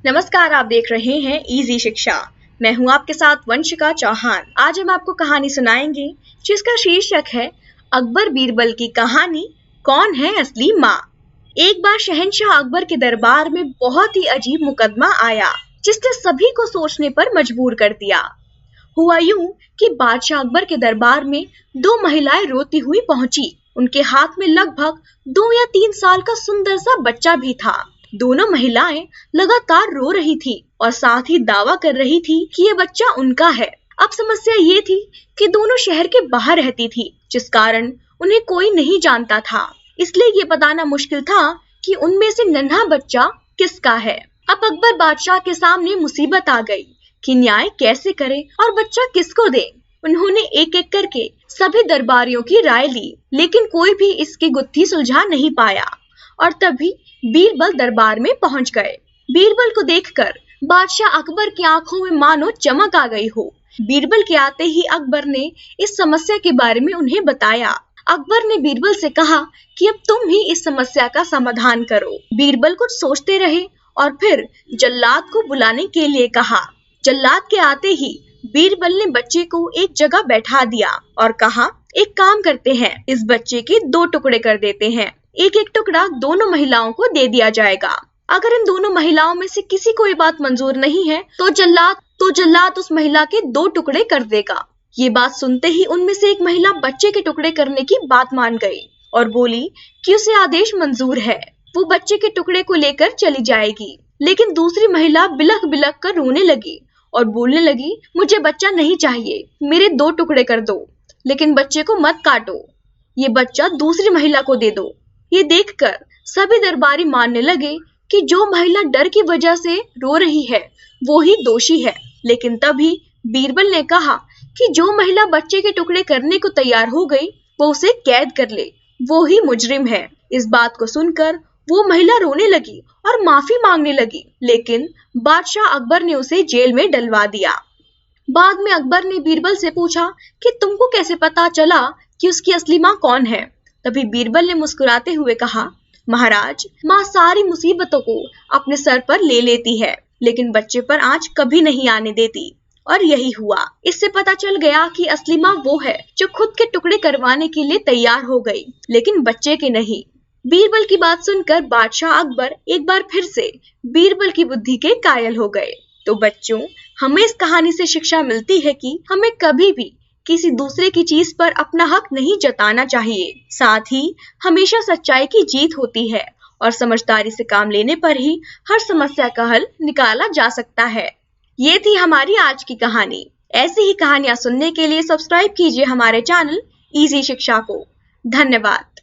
नमस्कार, आप देख रहे हैं इजी शिक्षा। मैं हूं आपके साथ वंशिका चौहान। आज हम आपको कहानी सुनाएंगे जिसका शीर्षक है अकबर बीरबल की कहानी, कौन है असली माँ। एक बार शहंशाह अकबर के दरबार में बहुत ही अजीब मुकदमा आया जिसने सभी को सोचने पर मजबूर कर दिया। हुआ यूं कि बादशाह अकबर के दरबार में दो महिलाएं रोती हुई पहुंची। उनके हाथ में लगभग 2 या 3 साल का सुंदर सा बच्चा भी था। दोनों महिलाएं लगातार रो रही थी और साथ ही दावा कर रही थी कि ये बच्चा उनका है। अब समस्या ये थी कि दोनों शहर के बाहर रहती थी, जिस कारण उन्हें कोई नहीं जानता था। इसलिए ये बताना मुश्किल था कि उनमें से नन्हा बच्चा किसका है। अब अकबर बादशाह के सामने मुसीबत आ गई कि न्याय कैसे करे और बच्चा किसको दे। उन्होंने एक एक करके सभी दरबारियों की राय ली, लेकिन कोई भी इसकी गुत्थी सुलझा नहीं पाया। और तभी बीरबल दरबार में पहुंच गए। बीरबल को देखकर बादशाह अकबर की आंखों में मानो चमक आ गई हो। बीरबल के आते ही अकबर ने इस समस्या के बारे में उन्हें बताया। अकबर ने बीरबल से कहा कि अब तुम ही इस समस्या का समाधान करो। बीरबल कुछ सोचते रहे और फिर जल्लाद को बुलाने के लिए कहा। जल्लाद के आते ही बीरबल ने बच्चे को एक जगह बैठा दिया और कहा, एक काम करते हैं, इस बच्चे के 2 टुकड़े कर देते हैं। एक एक टुकड़ा दोनों महिलाओं को दे दिया जाएगा। अगर इन दोनों महिलाओं में से किसी को ये बात मंजूर नहीं है तो जल्लाद उस महिला के 2 टुकड़े कर देगा। ये बात सुनते ही उनमें से एक महिला बच्चे के टुकड़े करने की बात मान गई और बोली कि उसे आदेश मंजूर है, वो बच्चे के टुकड़े को लेकर चली जाएगी। लेकिन दूसरी महिला बिलख बिलख कर रोने लगी और बोलने लगी, मुझे बच्चा नहीं चाहिए, मेरे 2 टुकड़े कर दो, लेकिन बच्चे को मत काटो, ये बच्चा दूसरी महिला को दे दो। ये देखकर सभी दरबारी मानने लगे कि जो महिला डर की वजह से रो रही है वो ही दोषी है। लेकिन तभी बीरबल ने कहा कि जो महिला बच्चे के टुकड़े करने को तैयार हो गई वो उसे कैद कर ले, वो ही मुजरिम है। इस बात को सुनकर वो महिला रोने लगी और माफी मांगने लगी, लेकिन बादशाह अकबर ने उसे जेल में डलवा दिया। बाद में अकबर ने बीरबल से पूछा कि तुमको कैसे पता चला कि उसकी असली माँ कौन है। तभी बीरबल ने मुस्कुराते हुए कहा, महाराज, माँ सारी मुसीबतों को अपने सर पर ले लेती है, लेकिन बच्चे पर आंच कभी नहीं आने देती। और यही हुआ। इससे पता चल गया कि असली माँ वो है जो खुद के टुकड़े करवाने के लिए तैयार हो गई, लेकिन बच्चे के नहीं। बीरबल की बात सुनकर बादशाह अकबर एक बार फिर से बीरबल की बुद्धि के कायल हो गए। तो बच्चों, हमें इस कहानी से शिक्षा मिलती है कि हमें कभी भी किसी दूसरे की चीज पर अपना हक नहीं जताना चाहिए। साथ ही हमेशा सच्चाई की जीत होती है और समझदारी से काम लेने पर ही हर समस्या का हल निकाला जा सकता है। ये थी हमारी आज की कहानी। ऐसी ही कहानियां सुनने के लिए सब्सक्राइब कीजिए हमारे चैनल इजी शिक्षा को। धन्यवाद।